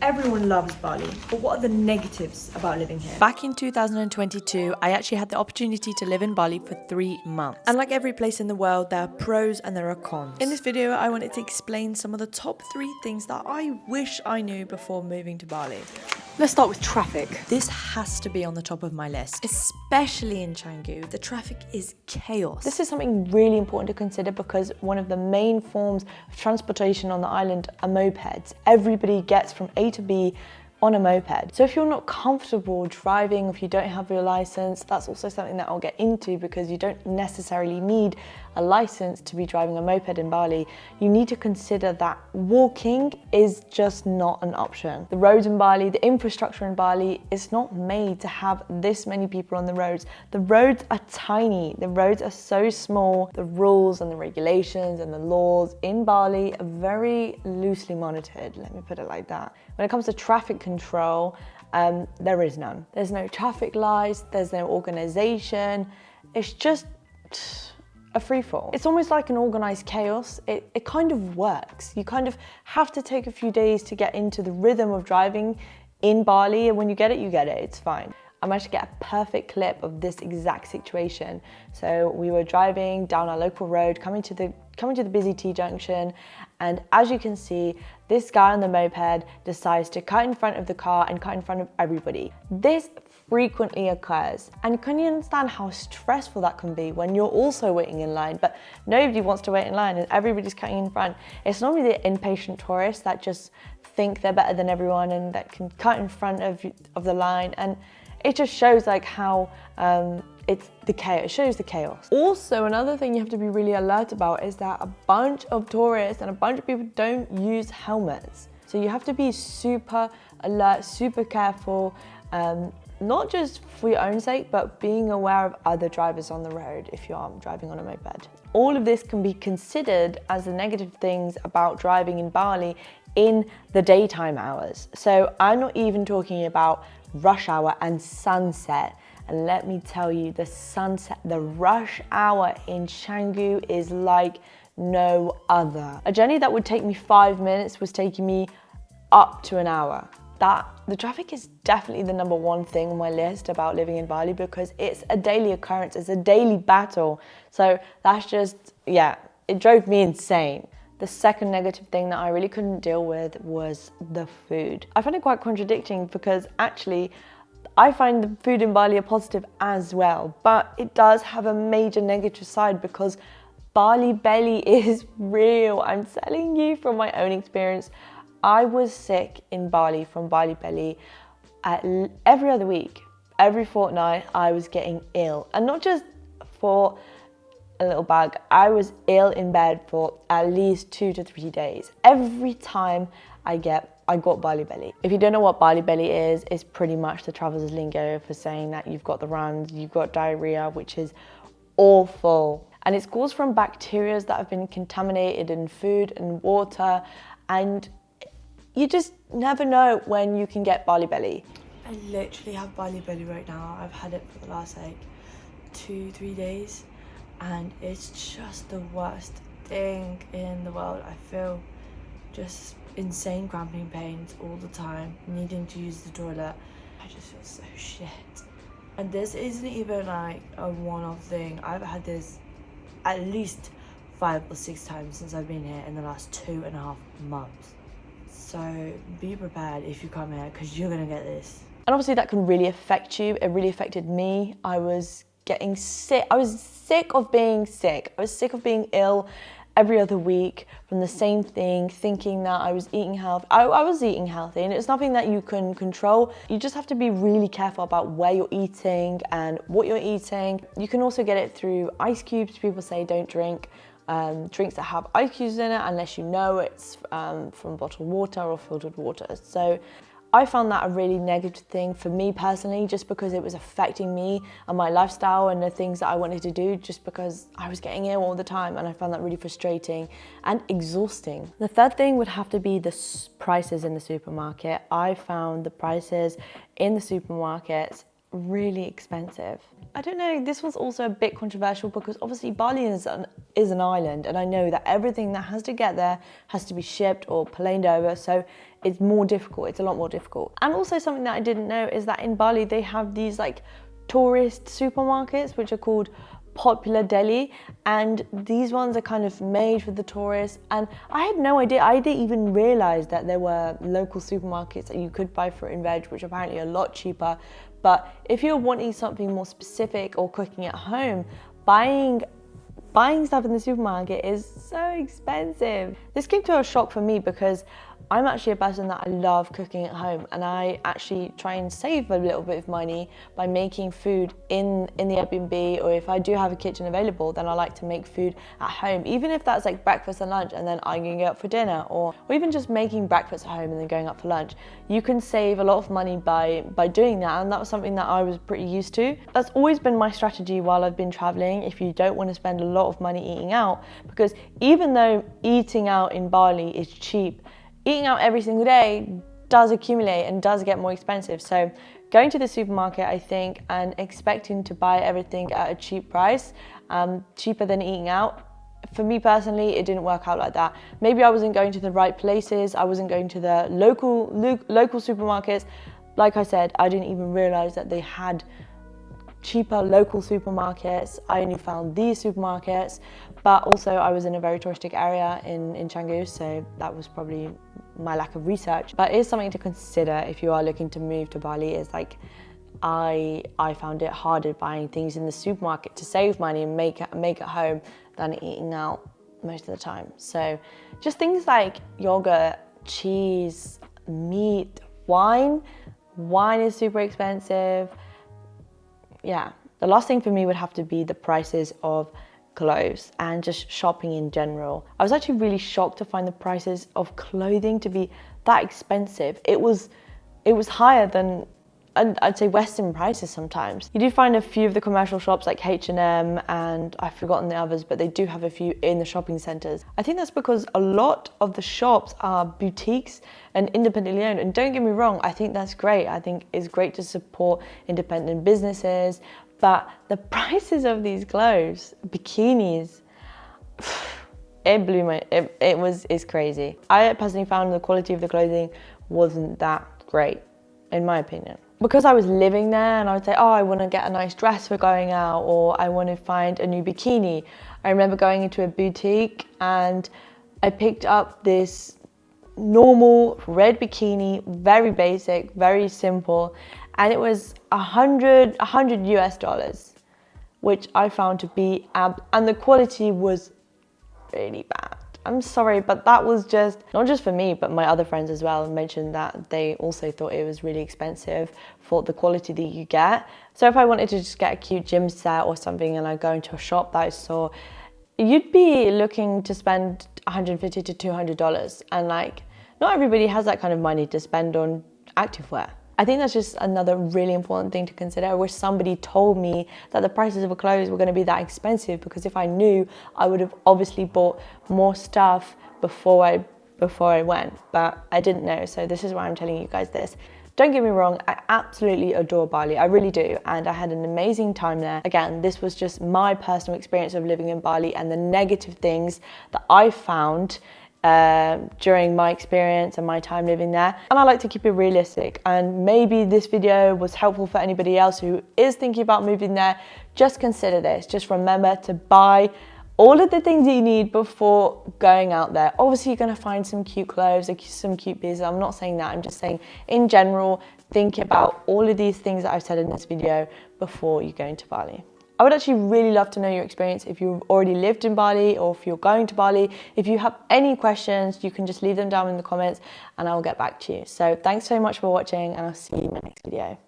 everyone loves Bali, but what are the negatives about living here? Back in 2022, I actually had the opportunity to live in Bali for 3 months. And like every place in the world, there are pros and there are cons. In this video, I wanted to explain some of the top 3 things that I wish I knew before moving to Bali. Let's start with traffic. This has to be on the top of my list, especially in Canggu. The traffic is chaos. This is something really important to consider because one of the main forms of transportation on the island are mopeds. Everybody gets from A to B on a moped. So if you're not comfortable driving, if you don't have your license, that's also something that I'll get into because you don't necessarily need a license to be driving a moped in Bali. You need to consider that walking is just not an option. The roads in Bali, the infrastructure in Bali is not made to have this many people on the roads. The roads are tiny, the roads are so small. The rules and the regulations and the laws in Bali are very loosely monitored, let me put it like that. When it comes to traffic control, there is none. There's no traffic lights, there's no organization. It's just a free-for-all. It's almost like an organized chaos. It kind of works. You kind of have to take a few days to get into the rhythm of driving in Bali, and when you get it, it's fine. I managed to get a perfect clip of this exact situation. So we were driving down our local road, coming to the busy T-junction, and as you can see, this guy on the moped decides to cut in front of the car and cut in front of everybody. This frequently occurs, and can you understand how stressful that can be when you're also waiting in line, but nobody wants to wait in line and everybody's cutting in front? It's normally the impatient tourists that just think they're better than everyone and that can cut in front of the line, and it just shows like how it shows the chaos. Also, another thing you have to be really alert about is that a bunch of tourists and a bunch of people don't use helmets. So you have to be super alert, super careful, not just for your own sake, but being aware of other drivers on the road if you are driving on a moped. All of this can be considered as the negative things about driving in Bali in the daytime hours. So I'm not even talking about rush hour and sunset. And let me tell you, the sunset, the rush hour in Canggu is like no other. A journey that would take me 5 minutes was taking me up to an hour. The traffic is definitely the number one thing on my list about living in Bali because it's a daily occurrence, it's a daily battle. So that's just, yeah, it drove me insane. The second negative thing that I really couldn't deal with was the food. I find it quite contradicting because actually I find the food in Bali a positive as well, but it does have a major negative side because Bali belly is real. I'm telling you from my own experience. I was sick in Bali from Bali belly every other week, every fortnight I was getting ill, and not just for a little bug. I was ill in bed for at least 2 to 3 days. Every time I got Bali belly. If you don't know what Bali belly is, it's pretty much the traveler's lingo for saying that you've got the runs, you've got diarrhea, which is awful. And it's caused from bacteria that have been contaminated in food and water, and you just never know when you can get Bali belly. I literally have Bali belly right now. I've had it for the last like 2-3 days, and it's just the worst thing in the world. I feel just insane cramping pains all the time, needing to use the toilet. I just feel so shit. And this isn't even like a one-off thing. I've had this at least 5 or 6 times since I've been here in the last 2.5 months. So be prepared if you come here because you're gonna get this. And obviously that can really affect you. It really affected me. I was getting sick. I was sick of being sick. I was sick of being ill every other week from the same thing, thinking that I was eating healthy. I was eating healthy, and it's nothing that you can control. You just have to be really careful about where you're eating and what you're eating. You can also get it through ice cubes. People say don't drink drinks that have ice cubes in it unless you know it's from bottled water or filtered water. So I found that a really negative thing for me personally, just because it was affecting me and my lifestyle and the things that I wanted to do, just because I was getting ill all the time, and I found that really frustrating and exhausting. The third thing would have to be the prices in the supermarket. I found the prices in the supermarkets really expensive. I don't know, this was also a bit controversial because obviously Bali is an island, and I know that everything that has to get there has to be shipped or planed over, so it's more difficult. It's a lot more difficult. And also something that I didn't know is that in Bali, they have these like tourist supermarkets, which are called Popular Deli, and these ones are kind of made for the tourists. And I had no idea. I didn't even realize that there were local supermarkets that you could buy fruit and veg, which apparently are a lot cheaper. But if you're wanting something more specific or cooking at home, buying stuff in the supermarket is so expensive. This came to a shock for me because I'm actually a person that I love cooking at home, and I actually try and save a little bit of money by making food in the Airbnb, or if I do have a kitchen available, then I like to make food at home, even if that's like breakfast and lunch and then I'm going to go out for dinner, or even just making breakfast at home and then going out for lunch. You can save a lot of money by doing that, and that was something that I was pretty used to. That's always been my strategy while I've been traveling, if you don't want to spend a lot of money eating out, because even though eating out in Bali is cheap, eating out every single day does accumulate and does get more expensive. So going to the supermarket, I think, and expecting to buy everything at a cheap price, cheaper than eating out, for me personally, it didn't work out like that. Maybe I wasn't going to the right places. I wasn't going to the local supermarkets. Like I said, I didn't even realize that they had cheaper local supermarkets. I only found these supermarkets, but also I was in a very touristic area in Canggu, so that was probably my lack of research. But it is something to consider if you are looking to move to Bali. Is like I found it harder buying things in the supermarket to save money and make at home than eating out most of the time. So just things like yogurt, cheese, meat, wine. Wine is super expensive. Yeah, the last thing for me would have to be the prices of clothes and just shopping in general. I was actually really shocked to find the prices of clothing to be that expensive. It was higher than, I'd say, Western prices sometimes. You do find a few of the commercial shops like H&M, and I've forgotten the others, but they do have a few in the shopping centres. I think that's because a lot of the shops are boutiques and independently owned. And don't get me wrong, I think that's great. I think it's great to support independent businesses, but the prices of these clothes, bikinis, it blew my, it's crazy. I personally found the quality of the clothing wasn't that great, in my opinion. Because I was living there and I would say, oh, I want to get a nice dress for going out, or I want to find a new bikini. I remember going into a boutique and I picked up this normal red bikini, very basic, very simple, and it was $100 US, which I found to be, and the quality was really bad. I'm sorry, but that was just, not just for me, but my other friends as well mentioned that they also thought it was really expensive for the quality that you get. So if I wanted to just get a cute gym set or something and I go into a shop that I saw, you'd be looking to spend $150 to $200. And like, not everybody has that kind of money to spend on activewear. I think that's just another really important thing to consider. I wish somebody told me that the prices of clothes were going to be that expensive, because if I knew, I would have obviously bought more stuff before I went, but I didn't know. So this is why I'm telling you guys this. Don't get me wrong, I absolutely adore Bali, I really do, and I had an amazing time there. Again, this was just my personal experience of living in Bali and the negative things that I found during my experience and my time living there. And I like to keep it realistic, and maybe this video was helpful for anybody else who is thinking about moving there. Just consider this. Just remember to buy all of the things that you need before going out there. Obviously, you're going to find some cute clothes, like some cute pieces. I'm not saying that. I'm just saying in general, think about all of these things that I've said in this video before you go into Bali. I would actually really love to know your experience if you've already lived in Bali or if you're going to Bali. If you have any questions, you can just leave them down in the comments and I will get back to you. So thanks so much for watching, and I'll see you in my next video.